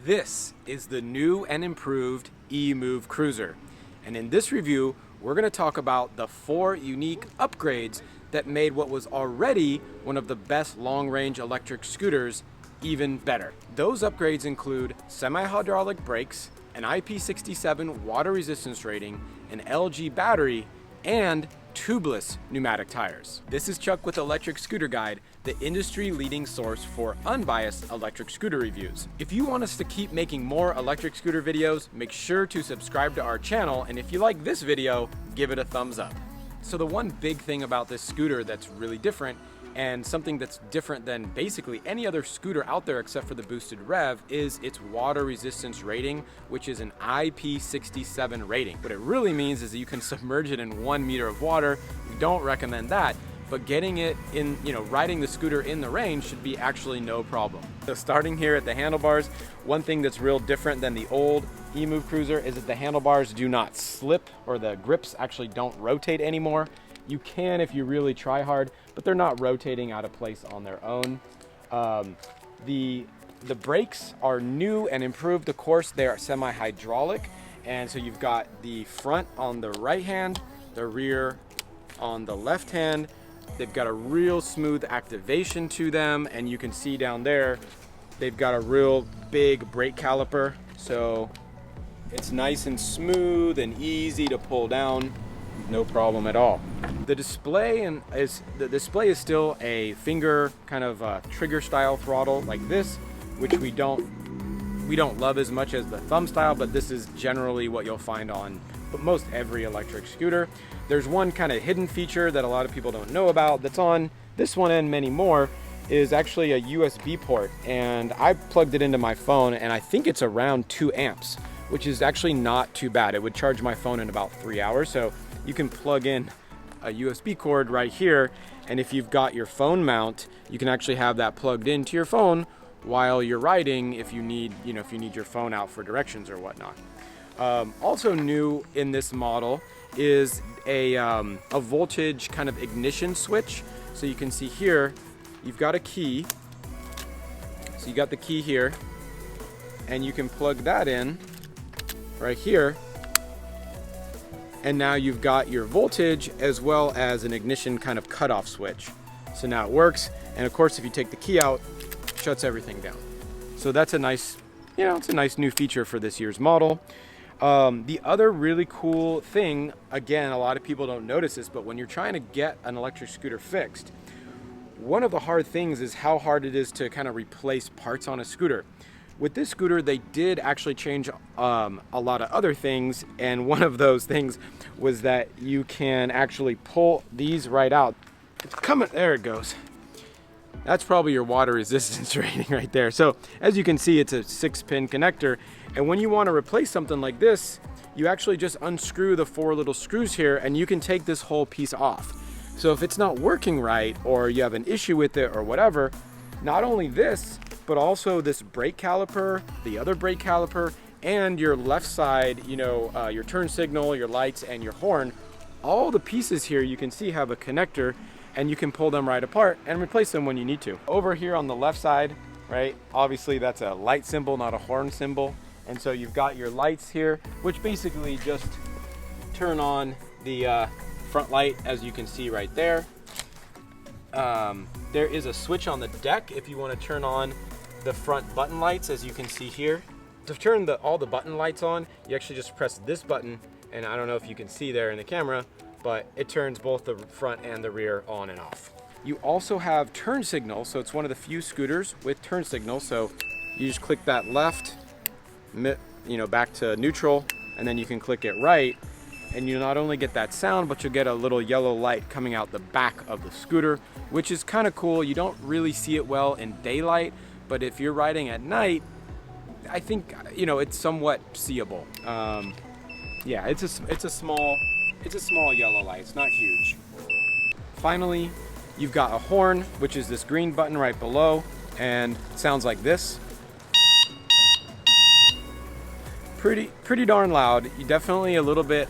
This is the new and improved eMove Cruiser. And in this review, we're going to talk about the 4 unique upgrades that made what was already one of the best long-range electric scooters even better. Those upgrades include semi-hydraulic brakes, an IP67 water resistance rating, an LG battery, and tubeless pneumatic tires. This is Chuck with Electric Scooter Guide, the industry-leading source for unbiased electric scooter reviews. If you want us to keep making more electric scooter videos, make sure to subscribe to our channel, and if you like this video, give it a thumbs up. So the one big thing about this scooter that's really different, and something that's different than basically any other scooter out there except for the boosted rev, is its water resistance rating, which is an IP67 rating. What it really means is that you can submerge it in 1 meter of water. We don't recommend that, but getting it in, riding the scooter in the rain should be actually no problem. So starting here at the handlebars, one thing that's real different than the old eMove Cruiser is that the handlebars do not slip, or the grips actually don't rotate anymore. You can if you really try hard, but they're not rotating out of place on their own. The brakes are new and improved. Of course, they are semi-hydraulic, and so you've got the front on the right hand, the rear on the left hand. They've got a real smooth activation to them, and you can see down there, they've got a real big brake caliper, so it's nice and smooth and easy to pull down. No problem at all. The display is still a finger kind of trigger style throttle like this, which we don't love as much as the thumb style, but this is generally what you'll find on most every electric scooter. There's one kind of hidden feature that a lot of people don't know about that's on this one and many more, is actually a USB port, and I plugged it into my phone, and I think it's around 2 amps, which is actually not too bad. It would charge my phone in about 3 hours, so you can plug in a USB cord right here, and if you've got your phone mount, you can actually have that plugged into your phone while you're riding if you need your phone out for directions or whatnot. Also new in this model is a voltage kind of ignition switch. So you can see here, you've got a key. So you got the key here, and you can plug that in right here. And now you've got your voltage as well as an ignition kind of cutoff switch. So now it works, and of course if you take the key out, it shuts everything down. So that's a nice, it's a nice new feature for this year's model. The other really cool thing, again, a lot of people don't notice this, but when you're trying to get an electric scooter fixed, one of the hard things is how hard it is to kind of replace parts on a scooter. With this scooter, they did actually change a lot of other things, and one of those things was that you can actually pull these right out. It's coming, there it goes. That's probably your water resistance rating right there. So as you can see, it's a 6-pin connector, and when you want to replace something like this, you actually just unscrew the 4 little screws here, and you can take this whole piece off. So if it's not working right, or you have an issue with it or whatever, not only this, but also this brake caliper, the other brake caliper, and your left side, your turn signal, your lights, and your horn, all the pieces here you can see have a connector, and you can pull them right apart and replace them when you need to. Over here on the left side, right, obviously that's a light symbol, not a horn symbol. And so you've got your lights here, which basically just turn on the front light, as you can see right there. There is a switch on the deck if you want to turn on the front button lights, as you can see here. To turn all the button lights on, you actually just press this button, and I don't know if you can see there in the camera, but it turns both the front and the rear on and off. You also have turn signal, so it's one of the few scooters with turn signal. So you just click that left, back to neutral, and then you can click it right, and you not only get that sound, but you'll get a little yellow light coming out the back of the scooter, which is kind of cool. You don't really see it well in daylight, but if you're riding at night, I think it's somewhat seeable. Yeah, it's a small yellow light. It's not huge. Finally, you've got a horn, which is this green button right below, and it sounds like this. Pretty darn loud. You definitely a little bit,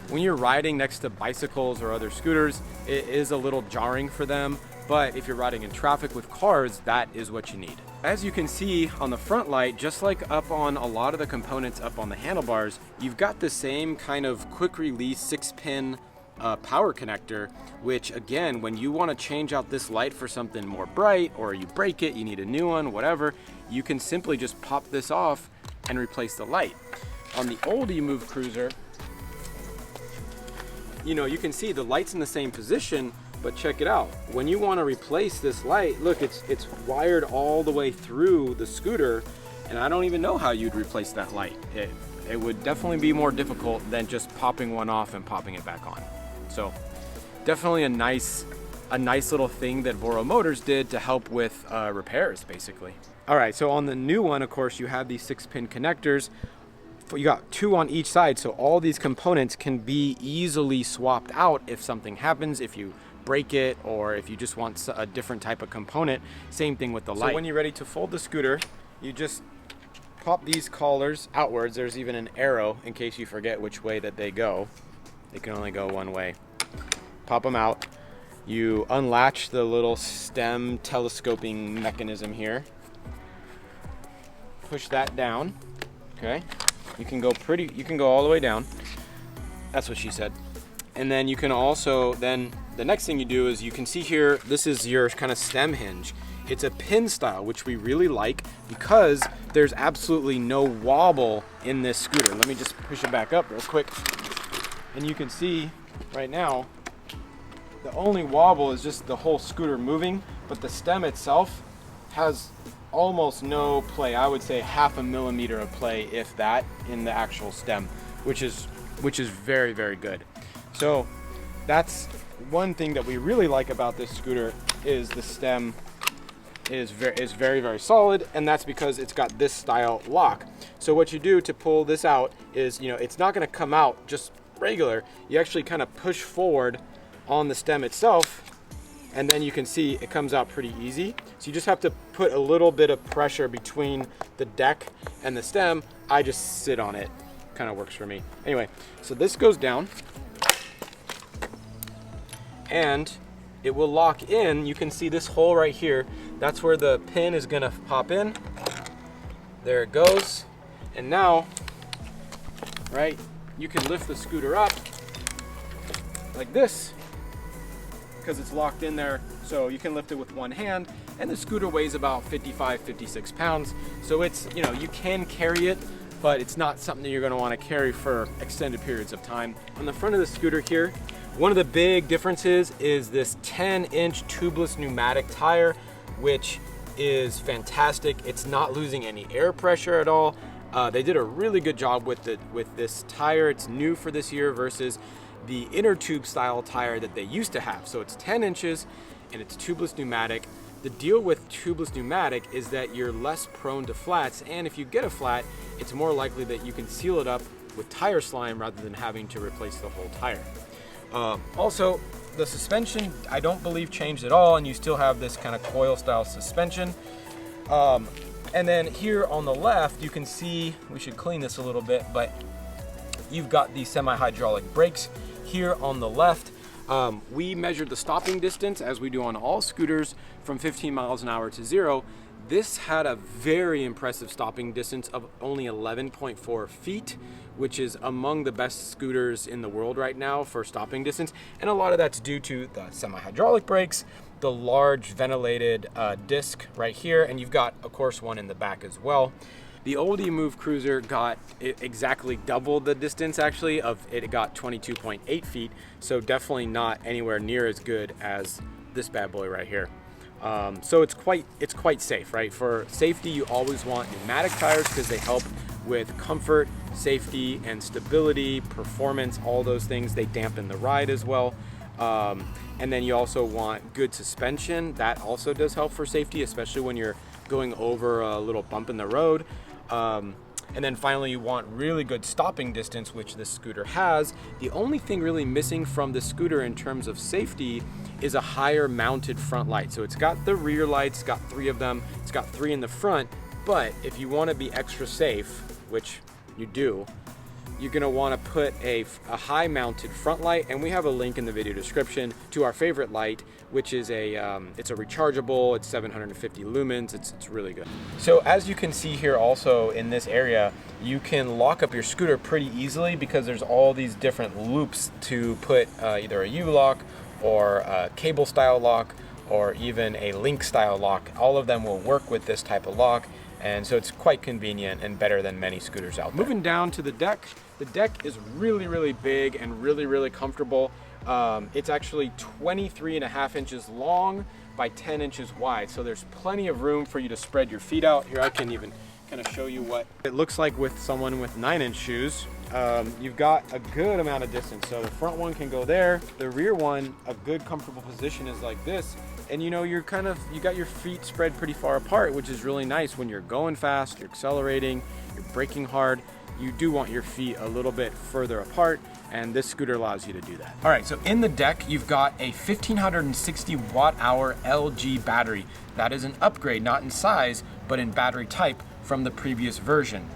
when you're riding next to bicycles or other scooters, it is a little jarring for them. but if you're riding in traffic with cars, that is what you need. As you can see on the front light, just like up on a lot of the components up on the handlebars, you've got the same kind of quick release 6-pin power connector, which again, when you want to change out this light for something more bright, or you break it, you need a new one, whatever, you can simply just pop this off and replace the light. On the old eMove Cruiser, you know, you can see the light's in the same position, but check it out. When you want to replace this light, look, it's wired all the way through the scooter, and I don't even know how you'd replace that light. It would definitely be more difficult than just popping one off and popping it back on. So definitely a nice little thing that Voro Motors did to help with repairs, basically. All right, so on the new one, of course, you have these 6-pin connectors. You got 2 on each side, so all these components can be easily swapped out if something happens, if you break it, or if you just want a different type of component. Same thing with the light. So when you're ready to fold the scooter, you just pop these collars outwards. There's even an arrow in case you forget which way that they go. They can only go one way. Pop them out. You unlatch the little stem telescoping mechanism here. Push that down. Okay. You can go all the way down. That's what she said. And then you can also, then the next thing you do is you can see here, this is your kind of stem hinge. It's a pin style, which we really like because there's absolutely no wobble in this scooter. Let me just push it back up real quick. And you can see right now, the only wobble is just the whole scooter moving, but the stem itself has almost no play. I would say 0.5 millimeter of play, if that, in the actual stem, which is very, very good. So that's one thing that we really like about this scooter, is the stem is very, very solid, and that's because it's got this style lock. So what you do to pull this out is, you know, it's not going to come out just regular. You actually kind of push forward on the stem itself, and then you can see it comes out pretty easy. So you just have to put a little bit of pressure between the deck and the stem. I just sit on it. Kind of works for me. Anyway, so this goes down and it will lock in. You can see this hole right here. That's where the pin is gonna pop in. There it goes. And now, right, you can lift the scooter up like this, because it's locked in there. So you can lift it with one hand, and the scooter weighs about 55, 56 pounds. So it's, you know, you can carry it, but it's not something that you're gonna wanna carry for extended periods of time. On the front of the scooter here, one of the big differences is this 10-inch tubeless pneumatic tire, which is fantastic. It's not losing any air pressure at all. They did a really good job with this tire. It's new for this year versus the inner tube style tire that they used to have. So it's 10 inches and it's tubeless pneumatic. The deal with tubeless pneumatic is that you're less prone to flats, and if you get a flat, it's more likely that you can seal it up with tire slime rather than having to replace the whole tire. Also, the suspension, I don't believe changed at all, and you still have this kind of coil style suspension. And then here on the left, you can see, we should clean this a little bit, but you've got the semi-hydraulic brakes here on the left. We measured the stopping distance, as we do on all scooters, from 15 miles an hour to 0. This had a very impressive stopping distance of only 11.4 feet, which is among the best scooters in the world right now for stopping distance. And a lot of that's due to the semi-hydraulic brakes, the large ventilated disc right here, and you've got, of course, one in the back as well. The old eMove Cruiser got exactly double the distance, actually, it got 22.8 feet, so definitely not anywhere near as good as this bad boy right here. So it's quite safe, right? For safety, you always want pneumatic tires because they help with comfort, safety, and stability, performance, all those things. They dampen the ride as well. And then you also want good suspension. That also does help for safety, especially when you're going over a little bump in the road. And then finally, you want really good stopping distance, which this scooter has. The only thing really missing from the scooter in terms of safety is a higher mounted front light. So it's got the rear lights, got 3 of them. It's got 3 in the front, but if you want to be extra safe, which you do, you're going to want to put a high mounted front light, and we have a link in the video description to our favorite light, which is it's a rechargeable. It's 750 lumens. It's really good. So as you can see here also in this area, you can lock up your scooter pretty easily because there's all these different loops to put either a U-lock or a cable style lock or even a link style lock. All of them will work with this type of lock, and so it's quite convenient and better than many scooters out there. Moving down to the deck is really big and really comfortable. It's actually 23.5 inches long by 10 inches wide, so there's plenty of room for you to spread your feet out. Here I can even kind of show you what it looks like with someone with 9-inch shoes. You've got a good amount of distance. So the front one can go there. The rear one, a good comfortable position is like this. And you know, you got your feet spread pretty far apart, which is really nice when you're going fast, you're accelerating, you're braking hard. You do want your feet a little bit further apart, and this scooter allows you to do that. All right, so in the deck, you've got a 1560 watt-hour LG battery. That is an upgrade, not in size, but in battery type from the previous version.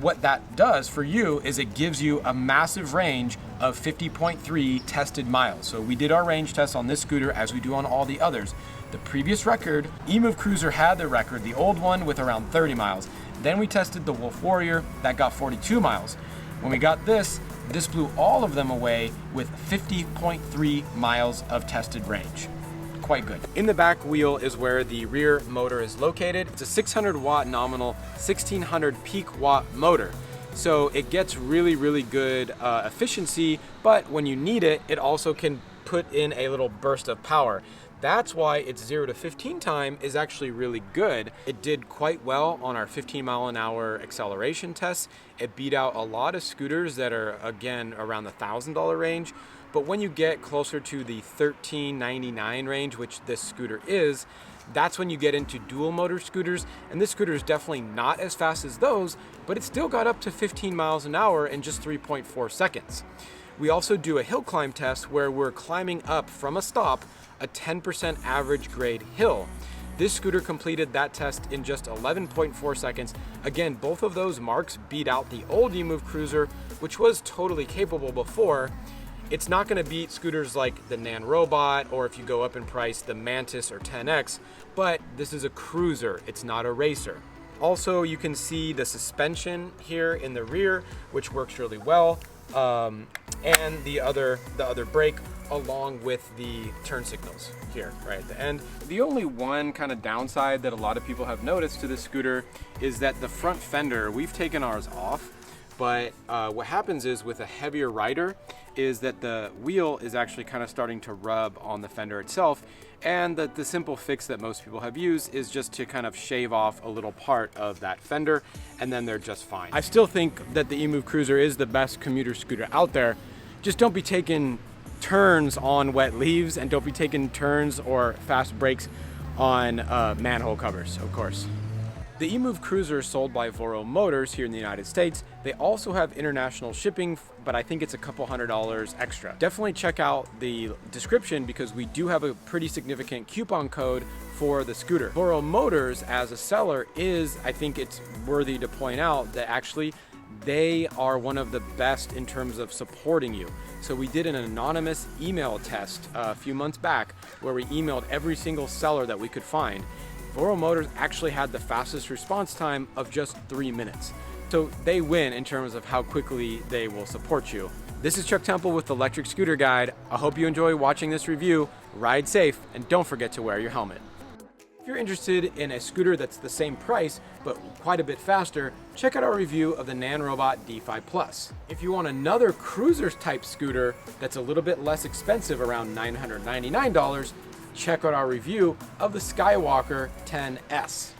What that does for you is it gives you a massive range of 50.3 tested miles. So we did our range test on this scooter as we do on all the others. The previous record, eMove Cruiser had the record, the old one with around 30 miles. Then we tested the Wolf Warrior, that got 42 miles. When we got this blew all of them away with 50.3 miles of tested range. Quite good. In the back wheel is where the rear motor is located. It's a 600 watt nominal, 1600 peak watt motor. So it gets really good efficiency, but when you need it, it also can put in a little burst of power. That's why its 0 to 15 time is actually really good. It did quite well on our 15 mile an hour acceleration tests. It beat out a lot of scooters that are, again, around the $1,000 range. But when you get closer to the $1,399 range, which this scooter is, that's when you get into dual motor scooters. And this scooter is definitely not as fast as those, but it still got up to 15 miles an hour in just 3.4 seconds. We also do a hill climb test where we're climbing up from a stop a 10% average grade hill. This scooter completed that test in just 11.4 seconds. Again, both of those marks beat out the old eMove Cruiser, which was totally capable before. It's not going to beat scooters like the Nan Robot, or if you go up in price, the Mantis or 10X, but this is a cruiser, it's not a racer. Also, you can see the suspension here in the rear, which works really well, and the other brake, along with the turn signals here right at the end. The only one kind of downside that a lot of people have noticed to this scooter is that the front fender, we've taken ours off, but what happens is with a heavier rider is that the wheel is actually kind of starting to rub on the fender itself, and that the simple fix that most people have used is just to kind of shave off a little part of that fender, and then they're just fine. I still think that the eMove Cruiser is the best commuter scooter out there. Just don't be taking turns on wet leaves, and don't be taking turns or fast brakes on manhole covers, of course. The eMove Cruiser is sold by Voro Motors here in the United States. They also have international shipping, but I think it's a couple $100 extra. Definitely check out the description because we do have a pretty significant coupon code for the scooter. Voro Motors as a seller is, I think it's worthy to point out that actually they are one of the best in terms of supporting you. So we did an anonymous email test a few months back where we emailed every single seller that we could find. Voro Motors actually had the fastest response time of just 3 minutes. So they win in terms of how quickly they will support you. This is Chuck Temple with Electric Scooter Guide. I hope you enjoy watching this review. Ride safe and don't forget to wear your helmet. If you're interested in a scooter that's the same price but quite a bit faster, check out our review of the Nan Robot D5 Plus. If you want another cruiser type scooter that's a little bit less expensive, around $999, check out our review of the Skywalker 10S.